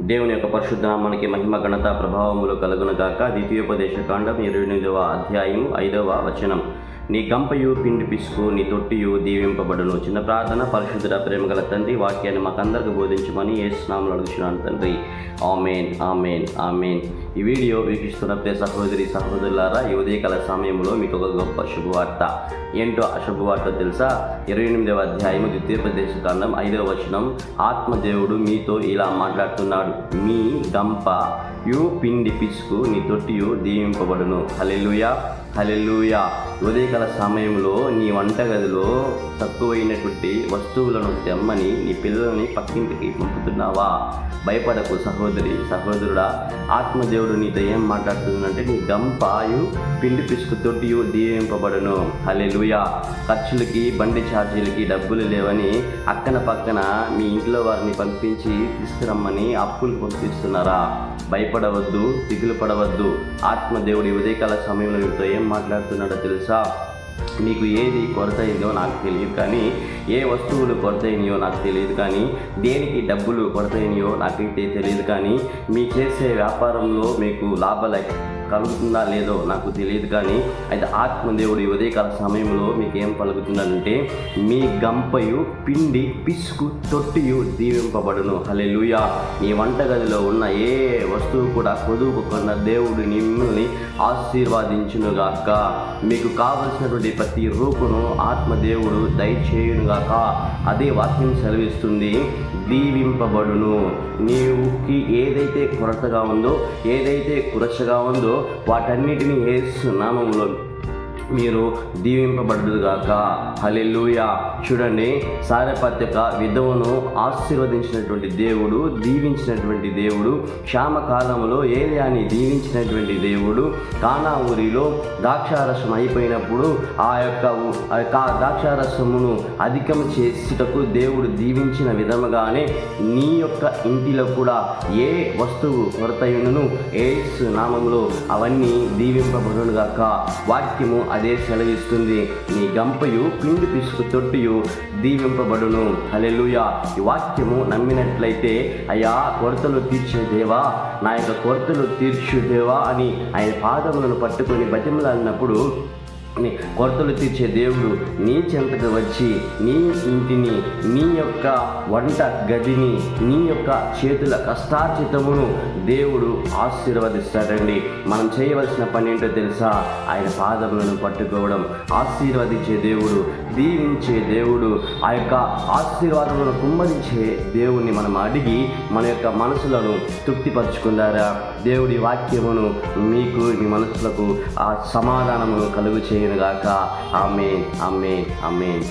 దేవుని యొక్క పరిశుద్ధ నామానికి మహిమ ఘనత ప్రభావములు కలుగునుగాక. ద్వితీయోపదేశ కాండం 28వ అధ్యాయం 5వ వచనం. నీ గంపయు పిండి పిసుకు నీ తొట్టియు దీవింపబడును. చిన్న ప్రార్థన. పరిశుద్ధుడ ప్రేమగల తండ్రి, వాక్యాన్ని మాకందరికి బోధించమని యేసు నామములో అడుగుచున్నాను తండ్రి. ఆమేన్, ఆమేన్, ఆమేన్. ఈ వీడియో వీక్షిస్తున్న ప్రియ సహోదరి సహోదరులారా, ఈ ఉదయకాల సమయంలో మీకు ఒక గొప్ప శుభవార్త. ఏంటో ఆ శుభవార్త తెలుసా? 28వ అధ్యాయము ద్వితీయోపదేశ కాండం 5వ వచనం. ఆత్మదేవుడు మీతో ఇలా మాట్లాడుతున్నాడు. మీ గంపయు పిండి పిసుకు నీ తొట్టియు దీవింపబడును. హల్లెలూయా, హల్లెలూయా. ఉదయకాల సమయంలో నీ వంటగదిలో తక్కువైనటువంటి వస్తువులను తెమ్మని నీ పిల్లలని పక్కింటికి పంపుతున్నావా? భయపడకు సహోదరి సహోదరుడా. ఆత్మదేవుడు నీతో ఏం మాట్లాడుతుందంటే, నీ గంపయు పిండి పిసుకు తొట్టియు దీవింపబడును. హల్లెలూయా. ఖర్చులకి బండి ఛార్జీలకి డబ్బులు లేవని అక్కన పక్కన మీ ఇంట్లో వారిని పంపించి తీసుకురమ్మని అప్పులు పంపిస్తున్నారా? భయపడవద్దు, దిగులు పడవద్దు. ఆత్మదేవుడి ఉదయకాల సమయంలో మీతో ఏం మాట్లాడుతున్నాడో తెలుసా? మీకు ఏది కొరత అయిందో నాకు తెలియదు, కానీ ఏ వస్తువులు కొరత అయినాయో నాకు తెలియదు, కానీ దేనికి డబ్బులు కొరత అయినాయో నాకైతే తెలియదు, కానీ మీ చేసే వ్యాపారంలో మీకు లాభాలు కలుగుతుందా లేదో నాకు తెలియదు, కానీ అయితే ఆత్మదేవుడి ఉదయకాల సమయంలో మీకు ఏం పలుకుతుందంటే, మీ గంపయు పిండి పిసుకు తొట్టియు దీవింపబడును. హల్లెలూయా. నీ వంటగదిలో ఉన్న ఏ వస్తువు కూడా కొదువుకోకుండా దేవుడు మిమ్మల్ని ఆశీర్వదించునుగాక. మీకు కావలసినటువంటి ప్రతి రూపును ఆత్మదేవుడు దయచేయునుగాక. అదే వాక్యం సెలవిస్తుంది. దీవింపబడును. నీవుకి ఏదైతే కొరతగా ఉందో, ఏదైతే కురచగా ఉందో వాటన్నిటినీ యేసు నామములో మీరు దీవింపబడుగాక. హల్లెలూయా. చూడండి, సారెపత్యక విధవను ఆశీర్వదించినటువంటి దేవుడు, దీవించినటువంటి దేవుడు, క్షామకాలంలో ఏలియాని దీవించినటువంటి దేవుడు, కానా ఊరిలో ద్రాక్షారసం అయిపోయినప్పుడు ఆ యొక్క ద్రాక్షారసమును అధికం చేసుటకు దేవుడు దీవించిన విధముగానే నీ యొక్క ఇంటిలో కూడా ఏ వస్తువు కొరతయును యేసు నామములో అవన్నీ దీవింపబడునుగాక. వాక్యము అదే సెలవిస్తుంది. నీ గంపయు పిండి పిసుకు తొట్టియు దీవింపబడును. హల్లెలూయా. ఈ వాక్యము నమ్మినట్లయితే, అయ్యా కొరతలు తీర్చే దేవా, నా యొక్క కొరతలు తీర్చు దేవా అని ఆయన పాదములను పట్టుకొని బతిమలాడినప్పుడు కొరతలు తీర్చే దేవుడు నీ చెంతకు వచ్చి నీ ఇంటిని, నీ యొక్క వంట గదిని, నీ యొక్క చేతుల కష్టార్జితమును దేవుడు ఆశీర్వదిస్తాడండి. మనం చేయవలసిన పని ఏంటో తెలుసా? ఆయన పాదములను పట్టుకోవడం. ఆశీర్వదించే దేవుడు, దీవించే దేవుడు, ఆ యొక్క ఆశీర్వాదములను కుమ్మరించే దేవుణ్ణి మనం అడిగి మన యొక్క మనసులను తృప్తిపరచుకున్నారా? దేవుడి వాక్యమును మీకు, మీ మనసులకు ఆ సమాధానమును కలుగు చేయనుగాక. ఆమేన్, ఆమేన్, ఆమేన్.